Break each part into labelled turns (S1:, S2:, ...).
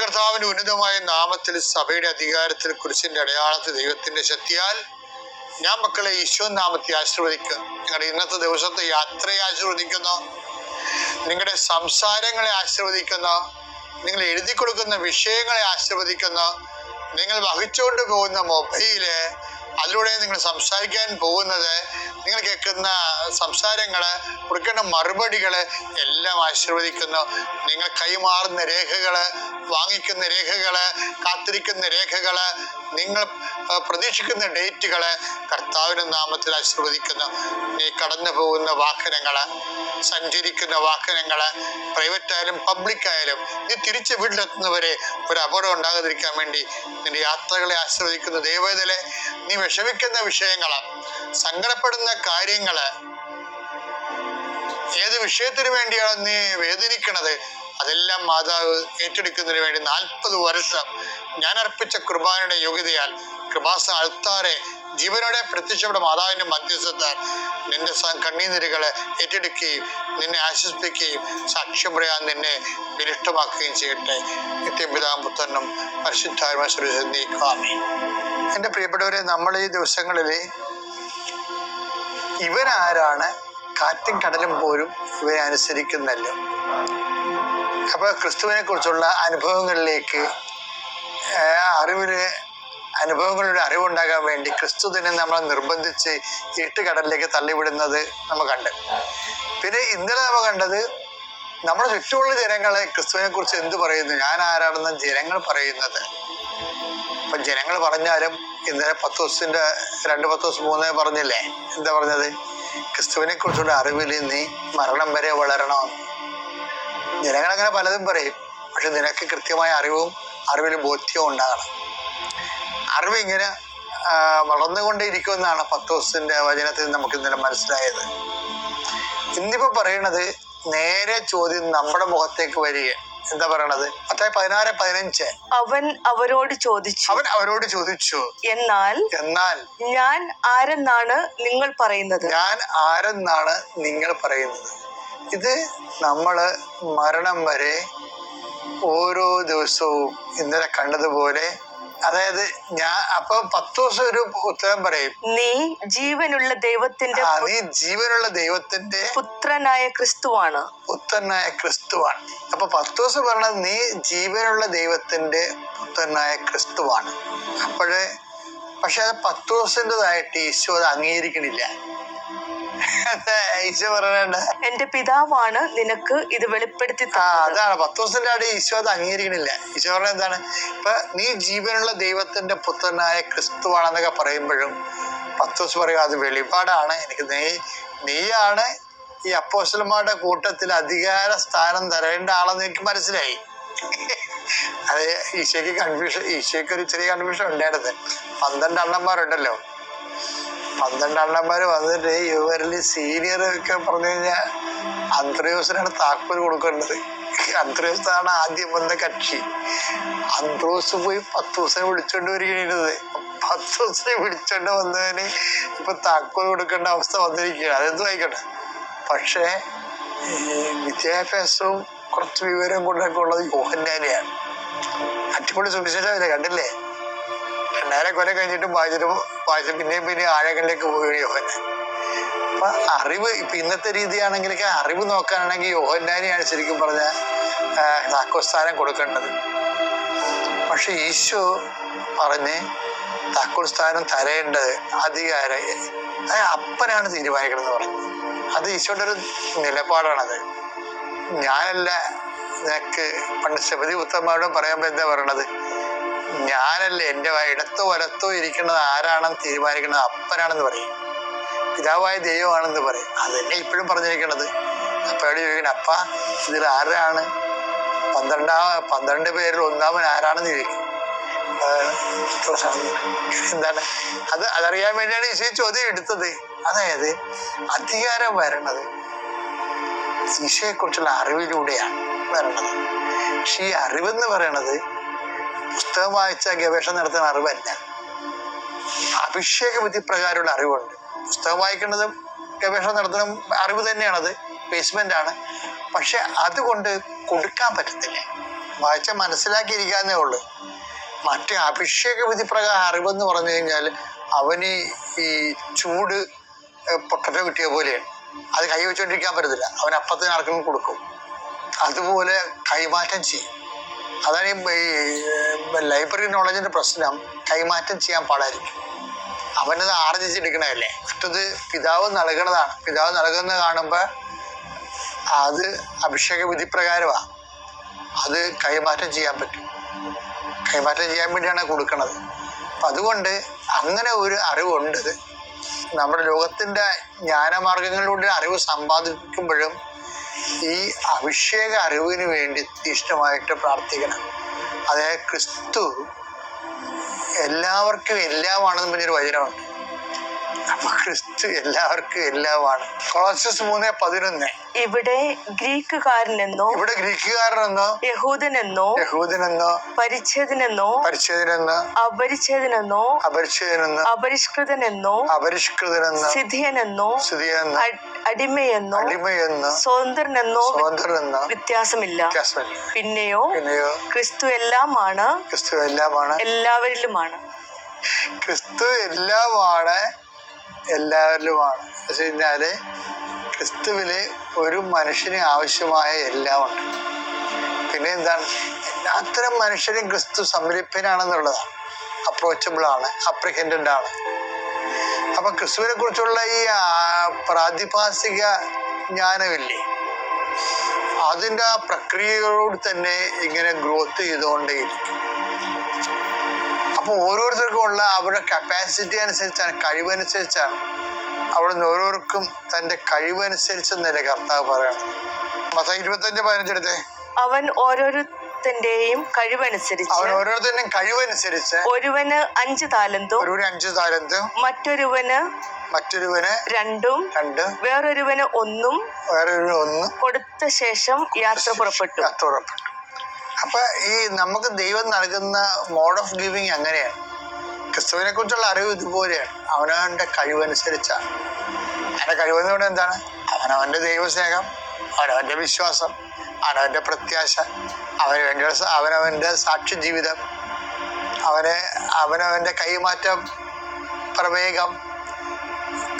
S1: കർത്താവിന്റെ ഉന്നതമായ നാമത്തിൽ, സഭയുടെ അധികാരത്തിൽ, കുരിശിന്റെ അടയാളത്തിൽ, ദൈവത്തിന്റെ ശക്തിയാൽ ഞാൻ മക്കളെ ഈശോ നാമത്തെ ആശീർവദിക്കുന്നു. നിങ്ങളുടെ ഇന്നത്തെ ദിവസത്തെ യാത്രയെ ആശീർവദിക്കുന്നു, നിങ്ങളുടെ സംസാരങ്ങളെ ആശീർവദിക്കുന്നു, നിങ്ങൾ എഴുതി കൊടുക്കുന്ന വിഷയങ്ങളെ ആശീർവദിക്കുന്നു, നിങ്ങൾ വഹിച്ചുകൊണ്ട് പോകുന്ന മൊബൈല്, അതിലൂടെ നിങ്ങൾ സംസാരിക്കാൻ പോകുന്നത്, നിങ്ങൾ കേൾക്കുന്ന സംസാരങ്ങള്, കൊടുക്കേണ്ട മറുപടികള് എല്ലാം ആശീർവദിക്കുന്നു. നിങ്ങൾ കൈമാറുന്ന രേഖകള്, വാങ്ങിക്കുന്ന രേഖകള്, കാത്തിരിക്കുന്ന രേഖകള്, നിങ്ങൾ പ്രതീക്ഷിക്കുന്ന ഡേറ്റുകള് കർത്താവിന്റെ നാമത്തിൽ ആശീർവദിക്കുന്നു. നീ കടന്നു പോകുന്ന വാഹനങ്ങള്, സഞ്ചരിക്കുന്ന വാഹനങ്ങള്, പ്രൈവറ്റ് ആയാലും പബ്ലിക് ആയാലും, നീ തിരിച്ച് വീട്ടിലെത്തുന്നവരെ ഒരു അപകടം ഉണ്ടാകാതിരിക്കാൻ വേണ്ടി നിന്റെ യാത്രകളെ ആശീർവദിക്കുന്ന. ദൈവത്തിലെ നീ വിഷമിക്കുന്ന വിഷയങ്ങള്, സങ്കടപ്പെടുന്ന കാര്യങ്ങള്, ഏത് വിഷയത്തിന് വേണ്ടിയാണോ നീ വേദനിക്കണത്, അതെല്ലാം മാതാവ് ഏറ്റെടുക്കുന്നതിന് വേണ്ടി 40 വർഷം ഞാൻ അർപ്പിച്ച കൃപാനയുടെ യോഗ്യതയാൽ കൃപാസ അൾത്താറെ ജീവനോടെ പ്രത്യക്ഷപ്പെട്ട മാതാവിന്റെ മധ്യസ്ഥത്താൽ നിന്റെ കണ്ണീനിരുകളെ ഏറ്റെടുക്കുകയും നിന്നെ ആശ്വസിപ്പിക്കുകയും സാക്ഷ്യം പറയാൻ നിന്നെ വിരിഷ്ടമാക്കുകയും ചെയ്യട്ടെ. നിത്യപിതാവും പുത്രനും പരിശുദ്ധാത്മാവിനും. എൻ്റെ പ്രിയപ്പെട്ടവരെ, നമ്മൾ ഈ ദിവസങ്ങളിൽ ഇവരാരാണ്, കാറ്റും കടലും പോലും ഇവരെ അനുസരിക്കുന്നല്ലോ. അപ്പൊ ക്രിസ്തുവിനെ കുറിച്ചുള്ള അനുഭവങ്ങളിലേക്ക് അനുഭവങ്ങളുടെ അറിവുണ്ടാകാൻ വേണ്ടി ക്രിസ്തു തന്നെ നമ്മളെ നിർബന്ധിച്ച് ഇരുട്ടുകടലിലേക്ക് തള്ളിവിടുന്നത് നമ്മൾ കണ്ട്. പിന്നെ ഇന്നലെ നമ്മൾ കണ്ടത് നമ്മുടെ ചുറ്റുമുള്ള ജനങ്ങളെ ക്രിസ്തുവിനെ കുറിച്ച് എന്ത് പറയുന്നു, ഞാൻ ആരാണെന്ന് ജനങ്ങൾ പറയുന്നത്. അപ്പൊ ജനങ്ങൾ പറഞ്ഞാലും ഇന്നലെ 2 പത്രോസ് 3 പറഞ്ഞില്ലേ, എന്താ പറഞ്ഞത്? ക്രിസ്തുവിനെ കുറിച്ചുള്ള അറിവിൽ നീ മരണം വരെ വളരണമെന്ന്. ജനങ്ങളങ്ങനെ പലതും പറയും, പക്ഷെ നിനക്ക് കൃത്യമായ അറിവിൽ ബോധ്യവും ഉണ്ടാകണം. അറിവ് ഇങ്ങനെ വളർന്നുകൊണ്ടേയിരിക്കുമെന്നാണ് പത്രോസിന്റെ വചനത്തിൽ നമുക്ക് ഇന്നലെ മനസ്സിലായത്. ഇന്നിപ്പോ പറയണത് നേരെ ചോദ്യം നമ്മുടെ മുഖത്തേക്ക് വരിക. എന്താ പറയണത്? 16:15
S2: അവൻ അവരോട് ചോദിച്ചു, എന്നാൽ ഞാൻ ആരെന്നാണ് നിങ്ങൾ പറയുന്നത്?
S1: ഇത് നമ്മള് മരണം വരെ ഓരോ ദിവസവും ഇന്നലെ കണ്ടതുപോലെ, അതായത് അപ്പൊ പത്രോസ് ഒരു ഉത്തരം പറയും,
S2: നീ ജീവനുള്ള ദൈവത്തിന്റെ
S1: പുത്രനായ ക്രിസ്തുവാണ്. അപ്പൊ പത്രോസ് പറഞ്ഞത് നീ ജീവനുള്ള ദൈവത്തിന്റെ പുത്രനായ ക്രിസ്തുവാണ്. പക്ഷെ അത് പത്രോസിൻ്റെതായിട്ട് ഈശോ അത് അംഗീകരിക്കണില്ല. ഈശോ പറയണ്ട,
S2: എന്റെ പിതാവാണ് നിനക്ക് ഇത് വെളിപ്പെടുത്തി.
S1: അതാണ് പത്രോസിന്റെ ആട് ഈശോ അത് അംഗീകരിക്കണില്ല. ഈശോ പറഞ്ഞ എന്താണ്? ഇപ്പൊ നീ ജീവനുള്ള ദൈവത്തിന്റെ പുത്രനായ ക്രിസ്തുവാണെന്നൊക്കെ പറയുമ്പോഴും പത്രോസ് പറയും അത് വെളിപാടാണ്, എനിക്ക് നീയാണ് ഈ അപ്പോസ്തലന്മാരുടെ കൂട്ടത്തിൽ അധികാര സ്ഥാനം തരേണ്ട ആളെന്ന് എനിക്ക് മനസ്സിലായി. അത് ഈശോയ്ക്ക് ഒരു ചെറിയ കൺഫ്യൂഷൻ ഉണ്ടായിരുന്നത്. 12 അണ്ണന്മാരുണ്ടല്ലോ, 12 അണ്ണന്മാര് വന്നിട്ട് ഇവരിൽ സീനിയർ ഒക്കെ പറഞ്ഞു കഴിഞ്ഞാൽ അന്ത്രയോസിനാണ് താക്കോൽ കൊടുക്കേണ്ടത്. അന്ത്രയോസാണ് ആദ്യം വന്ന കക്ഷി. അന്ത്രോസ് പോയി പത്രോസിനെ വിളിച്ചോണ്ട് വരികയാണ്. പത്രോസിനെ വിളിച്ചോണ്ട് വന്നതിന് ഇപ്പൊ താക്കോൽ കൊടുക്കേണ്ട അവസ്ഥ വന്നിരിക്കുകയാണ്. അതെന്ത് വായിക്കട്ടെ. പക്ഷേ വിദ്യാഭ്യാസവും കുറച്ച് വിവരം കൊണ്ടൊക്കെ ഉള്ളത് യോഹന്നാനെയാണ്. അടിപൊളി സുവിശേഷമല്ലേ, കണ്ടില്ലേ? 2000 കൊല്ലം കഴിഞ്ഞിട്ടും വായിച്ചു പിന്നെ ആഴങ്ങളിലേക്ക് പോവുകയാണ് യോഹന്നാൻ. അപ്പൊ അറിവ് ഇപ്പൊ ഇന്നത്തെ രീതിയാണെങ്കിലൊക്കെ അറിവ് നോക്കാനാണെങ്കിൽ യോഹന്നാനെയാണ് ശരിക്കും പറഞ്ഞ താക്കോൽസ്ഥാനം കൊടുക്കേണ്ടത്. പക്ഷെ ഈശോ പറഞ്ഞ് താക്കോൽസ്ഥാനം തരേണ്ടത് അധികാരം അപ്പനാണ് തീരുമാനിക്കണമെന്ന് പറഞ്ഞു. അത് ഈശോയുടെ ഒരു നിലപാടാണത്. ഞാനല്ല, നിനക്ക് പണ്ട് ശബരി പുത്രന്മാരോടും പറയുമ്പോ എന്താ പറയണത്? ഞാനല്ലേ, എൻ്റെ ഇടത്തോ വലത്തോ ഇരിക്കുന്നത് ആരാണെന്ന് തീരുമാനിക്കുന്നത് അപ്പനാണെന്ന് പറയും, പിതാവായ ദൈവമാണെന്ന് പറയും. അതന്നെ ഇപ്പോഴും പറഞ്ഞിരിക്കണത്. അപ്പയോട് ചോദിക്കണം, അപ്പ ഇതിൽ ആരാണ് 12 പേരിൽ ഒന്നാമൻ ആരാണെന്ന് ചോദിക്കും. എന്താണ് അതറിയാൻ വേണ്ടിയാണ് ഈശോ ചോദ്യം എടുത്തത്. അതായത് അധികാരം വരണത് ഈശോയെ കുറിച്ചുള്ള അറിവിലൂടെയാണ് വരണത്. പക്ഷെ ഈ അറിവെന്ന് പറയണത് പുസ്തകം വായിച്ച ഗവേഷണം നടത്തുന്ന അറിവല്ല. അഭിഷേക വിധി പ്രകാരമുള്ള അറിവുണ്ട്. പുസ്തകം വായിക്കുന്നതും ഗവേഷണം നടത്തുന്ന അറിവ് തന്നെയാണത്, ബേസ്മെന്റ് ആണ്. പക്ഷെ അതുകൊണ്ട് കൊടുക്കാൻ പറ്റത്തില്ല. വായിച്ച മനസ്സിലാക്കിയിരിക്കാന്നേ ഉള്ളു. മറ്റേ അഭിഷേക വിധി പ്രകാരം അറിവെന്ന് പറഞ്ഞു കഴിഞ്ഞാൽ അവന് ഈ ചൂട് പൊട്ടറ്റോ കിട്ടിയ പോലെയാണ്. അത് കൈ വെച്ചുകൊണ്ടിരിക്കാൻ പറ്റത്തില്ല. അവൻ അപ്പത്തിന് ആർക്കും കൊടുക്കും. അതുപോലെ കൈമാറ്റം ചെയ്യും. അതാണ് ഈ ലൈബ്രറി നോളജിന്റെ പ്രശ്നം. കൈമാറ്റം ചെയ്യാൻ പാടായിരിക്കും. അവനത് ആർജിച്ചെടുക്കണതല്ലേ. മറ്റത് പിതാവ് നൽകണതാണ്. പിതാവ് നൽകുന്നത് കാണുമ്പോൾ അത് അഭിഷേക വിധി പ്രകാരമാണ്. അത് കൈമാറ്റം ചെയ്യാൻ പറ്റും. കൈമാറ്റം ചെയ്യാൻ വേണ്ടിയാണ് കൊടുക്കണത്. അപ്പം അതുകൊണ്ട് അങ്ങനെ ഒരു അറിവുണ്ട്. നമ്മുടെ ലോകത്തിൻ്റെ ജ്ഞാനമാർഗങ്ങളിലൂടെ അറിവ് സമ്പാദിക്കുമ്പോഴും ഈ അഭിഷേക അറിവിന് വേണ്ടി തീഷ്ണമായിട്ട് പ്രാർത്ഥിക്കണം. അതായത് ക്രിസ്തു എല്ലാവർക്കും എല്ലാമാണെന്ന് പറഞ്ഞൊരു വചനമുണ്ട്. അപ്പൊ ക്രിസ്തു എല്ലാവർക്കും എല്ലാമാണ്. കൊളോസ്യസ് 3:11.
S2: ഇവിടെ ഗ്രീക്കുകാരനെന്നോ യഹൂദനെന്നോ പരിച്ഛേദനെന്നോ അപരിച്ഛേദനെന്നോ അപരിഷ്കൃതനെന്നോ സിഥിയനെന്നോ അടിമയെന്നോ സ്വതന്ത്രനെന്നോ വ്യത്യാസമില്ല. പിന്നെയോ ക്രിസ്തു എല്ലാമാണ്, എല്ലാവരിലുമാണ്.
S1: ക്രിസ്തു എല്ലാമാണ്, എല്ലാവരിലുമാണ്. എന്ന് വെച്ചാല് ക്രിസ്തുവില് ഒരു മനുഷ്യന് ആവശ്യമായ എല്ലാം ഉണ്ട്. പിന്നെ എന്താണ്, എല്ലാത്തരം മനുഷ്യരും ക്രിസ്തു സമീപനാണെന്നുള്ളതാണ്. അപ്രോച്ചബിൾ ആണ്, അപ്രിഹെൻഡന്റ് ആണ്. അപ്പൊ ക്രിസ്തുവിനെ കുറിച്ചുള്ള ഈ പ്രാതിഭാസിക ജ്ഞാനമില്ലേ, അതിൻ്റെ ആ പ്രക്രിയകളോട് തന്നെ ഇങ്ങനെ ഗ്രോത്ത് ചെയ്തുകൊണ്ടേയിരിക്കും. അപ്പൊ ഓരോരുത്തർക്കും ഉള്ള അവരുടെ കപ്പാസിറ്റി അനുസരിച്ചാണ്, കഴിവനുസരിച്ചാണ്. അവിടെ നിന്ന് ഓരോരുത്തർക്കും തന്റെ കഴിവനുസരിച്ചെന്നല്ലേ കർത്താവ് പറയണം. മത്തായി 25:15
S2: അവൻ ഓരോരുത്തന്റെയും കഴിവനുസരിച്ച് ഒരുവന് 5 താലന്തും മറ്റൊരുവന് 2 വേറൊരുവന് 1 കൊടുത്ത ശേഷം യാത്ര പുറപ്പെട്ടു.
S1: അപ്പൊ ഈ നമുക്ക് ദൈവം നൽകുന്ന മോഡ് ഓഫ് ഗിവിങ് അങ്ങനെയാണ്. ക്രിസ്തുവിനെ കുറിച്ചുള്ള അറിവ് ഇതുപോലെയാണ്. അവനവന്റെ കഴിവനുസരിച്ചാണ്. അവന്റെ കഴിവെന്ന് പറയുന്നത് എന്താണ്? അവനവന്റെ ദൈവസ്നേഹം, അവനവന്റെ വിശ്വാസം, അവനവന്റെ പ്രത്യാശ, അവനവന്റെ സാക്ഷ്യ ജീവിതം, അവനവന്റെ കൈമാറ്റം, പ്രവേഗം.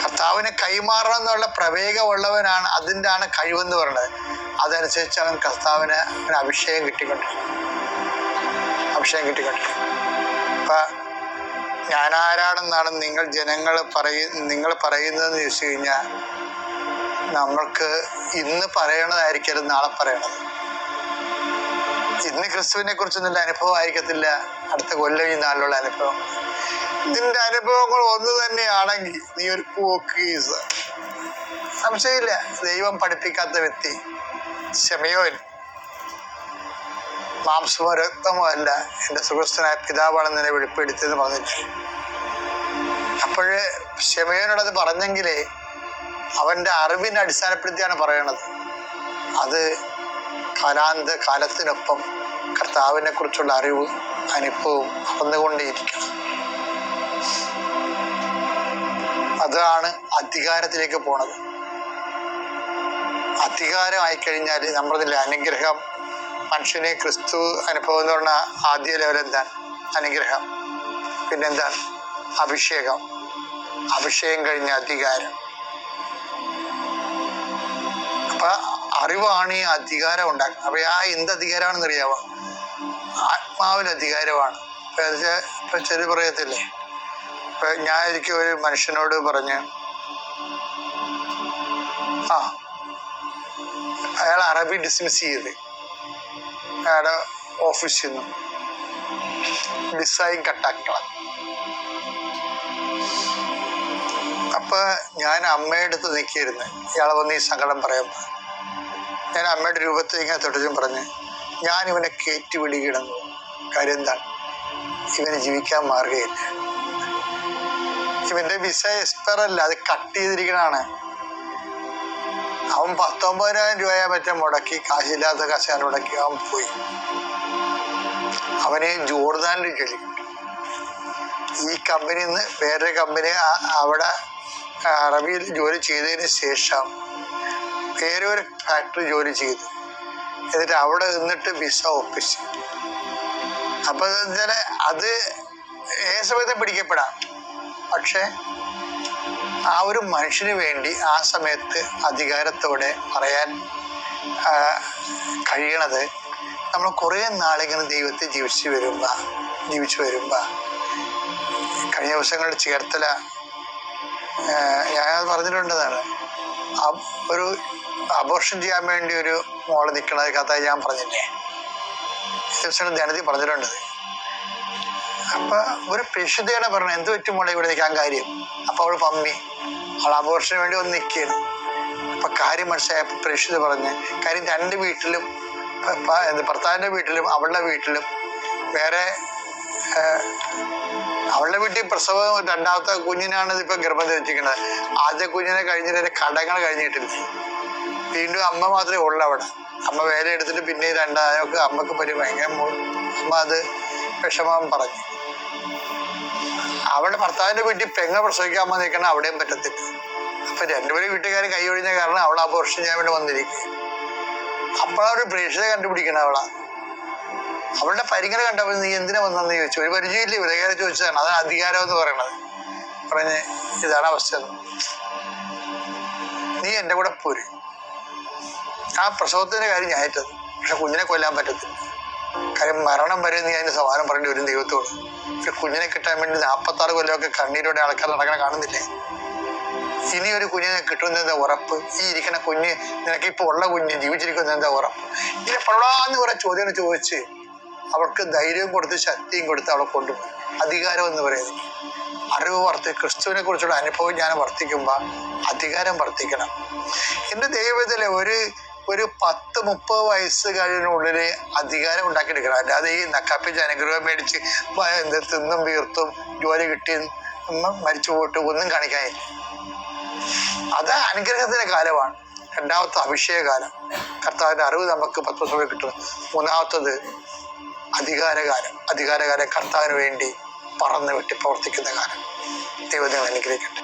S1: കർത്താവിനെ കൈമാറണം എന്നുള്ള പ്രവേഗമുള്ളവനാണ്. അതിൻ്റെ ആണ് കഴിവെന്ന് പറയുന്നത്. അതനുസരിച്ച് അവൻ കർത്താവിന് അഭിഷേകം കിട്ടിക്കൊണ്ടിരിക്കും. അപ്പൊ ഞാൻ ആരാണെന്നാണ് നിങ്ങൾ പറയുന്നതെന്ന് ചോദിച്ചു കഴിഞ്ഞാൽ, നമ്മൾക്ക് ഇന്ന് പറയണതായിരിക്കും നാളെ പറയണത്. ഇന്ന് ക്രിസ്തുവിനെ കുറിച്ചൊന്നുള്ള അനുഭവം ആയിരിക്കത്തില്ല അടുത്ത കൊല്ലം ഈ നാളിലുള്ള അനുഭവം. നിന്റെ അനുഭവങ്ങൾ ഒന്ന് തന്നെയാണെങ്കിൽ നീ ഒരു പോക്കീസ്, സംശയമില്ല. ദൈവം പഠിപ്പിക്കാത്ത വ്യക്തി ശമയോൻ, മാംസമോ രക്തമോ അല്ല എൻ്റെ സുഹൃത്തനായ പിതാവാണെന്ന് എന്നെ വെളിപ്പെടുത്തിയെന്ന് പറഞ്ഞിട്ട്. അപ്പോഴ് ശമയോനോടത് പറഞ്ഞെങ്കിലേ അവൻ്റെ അറിവിനെ അടിസ്ഥാനപ്പെടുത്തിയാണ് പറയണത്. അത് കാലത്തിനൊപ്പം കർത്താവിനെ കുറിച്ചുള്ള അറിവും അനുഭവവും അളന്നുകൊണ്ടേയിരിക്കണം. അതാണ് അധികാരത്തിലേക്ക് പോണത്. അധികാരമായി കഴിഞ്ഞാൽ നമ്മളതിലെ അനുഗ്രഹം, മനുഷ്യനെ ക്രിസ്തു അനുഭവം എന്ന് പറഞ്ഞാൽ ആദ്യ ലെവൽ എന്താണ്? അനുഗ്രഹം. പിന്നെന്താണ്? അഭിഷേകം. അഭിഷേകം കഴിഞ്ഞ അധികാരം. അപ്പൊ അറിവാണ് ഈ അധികാരം ഉണ്ടാക്കുന്നത്. അപ്പൊ എന്ത് അധികാരമാണെന്ന് അറിയാമോ? ആത്മാവിൽ അധികാരമാണ്. ഇപ്പൊ ചെറിയ പറയത്തില്ലേ, ഇപ്പൊ ഞാൻ ഒരിക്കൽ ഒരു മനുഷ്യനോട് പറഞ്ഞ്, അയാൾ അറബി ഡിസ്മിസ് ചെയ്ത് അയാളുടെ ഓഫീസിൽ നിന്നും ഡിസൈൻ കട്ടാക്കണം. അപ്പൊ ഞാൻ അമ്മയുടെ അടുത്ത് നിൽക്കിയിരുന്നു. ഇയാളെ വന്ന് ഈ സങ്കടം പറയുമ്പോ ഞാൻ അമ്മയുടെ രൂപത്തിൽ ഇങ്ങനെ തൊട്ടും പറഞ്ഞ്, ഞാൻ ഇവനെ കയറ്റി വിടുകയാണെന്ന്. കാര്യം എന്താണ്? ഇവന് ജീവിക്കാൻ മാർഗമില്ല. ഇവന്റെ വിസ എക്സ്പയർ അല്ല, അത് കട്ട് ചെയ്തിരിക്കണാണ്. അവൻ 19,000 രൂപയെ മറ്റേ മുടക്കി, കാശില്ലാത്ത കശാല മുടക്കി അവൻ പോയി. അവനെ ജോർദാനിൽ ജോലി കിട്ടി. ഈ കമ്പനിയിൽ നിന്ന് വേറൊരു കമ്പനി അവിടെ അറബിയിൽ ജോലി ചെയ്തതിന് ശേഷം വേറെ ഒരു ഫാക്ടറി ജോലി ചെയ്തു. എന്നിട്ട് അവിടെ നിന്നിട്ട് വിസ ഒപ്പിച്ചു. അപ്പൊ വെച്ചാൽ അത് ഏത് സമയത്തും പിടിക്കപ്പെടാം. പക്ഷെ ആ ഒരു മനുഷ്യന് വേണ്ടി ആ സമയത്ത് അധികാരത്തോടെ പറയാൻ കഴിയണത് നമ്മൾ കുറേ നാളിങ്ങനെ ദൈവത്തെ ജീവിച്ചു വരുമ്പോ കഴിഞ്ഞ ദിവസങ്ങളിൽ ചേർത്തല ഞാൻ പറഞ്ഞിട്ടുണ്ടെന്നാണ്, ഒരു അബോർഷൻ ചെയ്യാൻ വേണ്ടി ഒരു മോള് നിൽക്കണ കഥ ഞാൻ പറഞ്ഞില്ലേ, ദിവസങ്ങൾ ധനതി പറഞ്ഞിട്ടുണ്ടത്. അപ്പൊ ഒരു പ്രേക്ഷിതയാണ് പറഞ്ഞത്, എന്ത് പറ്റും മോളെ ഇവിടെ നിൽക്കാൻ കാര്യം? അപ്പൊ അവള് പമ്മി, അവൾ അബോർഷന് വേണ്ടി വന്ന് നിൽക്കുകയാണ്. അപ്പൊ കാര്യം മനസ്സിലായപ്പോ പ്രേക്ഷിത പറഞ്ഞ്, കാര്യം രണ്ട് വീട്ടിലും, ഭർത്താവിന്റെ വീട്ടിലും അവളുടെ വീട്ടിലും വേറെ, അവളുടെ വീട്ടിൽ പ്രസവം രണ്ടാമത്തെ കുഞ്ഞിനാണ് ഇപ്പൊ ഗർഭം ധരിച്ചിരിക്കുന്നത്. ആദ്യ കുഞ്ഞിനെ കഴിഞ്ഞിട്ട് കടങ്ങൾ കഴിഞ്ഞിട്ടില്ല. വീണ്ടും അമ്മ മാത്രമേ ഉള്ളൂ അവിടെ. അമ്മ വേല എടുത്തിട്ട് പിന്നെ രണ്ടാമൊക്കെ അമ്മക്ക് ഭയങ്കര അമ്മ അത് വിഷമം പറഞ്ഞു. അവളുടെ ഭർത്താവിന്റെ വീട്ടിൽ പെങ്ങ പ്രസവിക്കാൻ അമ്മ നിൽക്കണം, അവിടെയും പറ്റത്തില്ല. അപ്പൊ രണ്ടുപേരും വീട്ടുകാർ കൈ ഒഴിഞ്ഞ കാരണം അവൾ അബോർഷൻ ചെയ്യാൻ വേണ്ടി വന്നിരിക്കുക. അപ്പോഴൊരു പ്രേക്ഷിത കണ്ടുപിടിക്കണം അവളാ. അവളുടെ പരിഗണന കണ്ടപ്പോൾ നീ എന്തിനാ വന്നെന്ന് ചോദിച്ചു. ഒരു പരിചയമില്ല, വിലകാരം ചോദിച്ചതാണ്. അതാണ് അധികാരം എന്ന് പറയണത്. പറഞ്ഞ് ഇതാണ് അവസ്ഥ, നീ എൻ്റെ കൂടെ പോര്. ആ പ്രസവത്തിന്റെ കാര്യം ഞാൻ ഏറ്റത്, പക്ഷെ കുഞ്ഞിനെ കൊല്ലാൻ പറ്റത്തില്ല. കാര്യം മരണം വരെ നീ അതിന്റെ സമാനം പറയേണ്ടി വരും ദൈവത്തോട്. പക്ഷെ കുഞ്ഞിനെ കിട്ടാൻ വേണ്ടി 46 കൊല്ലമൊക്കെ കണ്ണീരോടെ ആൾക്കാർ നടക്കണ കാണുന്നില്ലേ? ഇനി ഒരു കുഞ്ഞിനെ കിട്ടുന്നതെന്താ ഉറപ്പ്? ഈ ഇരിക്കണ കുഞ്ഞ്, നിനക്കിപ്പോൾ ഉള്ള കുഞ്ഞ് ജീവിച്ചിരിക്കുന്നത് എന്താ ഉറപ്പ്? ഇങ്ങനെ പളാന്ന് കുറെ ചോദ്യങ്ങൾ ചോദിച്ച് അവൾക്ക് ധൈര്യവും കൊടുത്ത് ശക്തിയും കൊടുത്ത് അവളെ കൊണ്ടുപോയി. അധികാരം എന്ന് പറയുന്നത് അറിവ് ക്രിസ്തുവിനെ കുറിച്ചുള്ള അനുഭവം ഞാൻ വർദ്ധിക്കുമ്പോൾ അധികാരം വർദ്ധിക്കണം. എൻ്റെ ദൈവത്തിലെ ഒരു 10-30 വയസ്സ് കഴിഞ്ഞുള്ളില് അധികാരം ഉണ്ടാക്കിയെടുക്കണം. അല്ലാതെ ഈ നക്കാപ്പിച്ച് അനുഗ്രഹം മേടിച്ച് തിന്നും വീർത്തും ജോലി കിട്ടി മരിച്ചു പോയിട്ട് ഒന്നും കാണിക്കാനില്ല. അത് അനുഗ്രഹത്തിന്റെ കാലമാണ്. രണ്ടാമത്തെ അഭിഷേകകാലം, കർത്താവിന്റെ അറിവ് നമുക്ക് 10 വർഷം കിട്ടും. മൂന്നാമത്തത് അധികാരകാലം കർത്താവിന് വേണ്ടി പറന്ന് വെട്ടി പ്രവർത്തിക്കുന്ന കാലം. ദൈവം അനുഗ്രഹിക്കട്ടെ.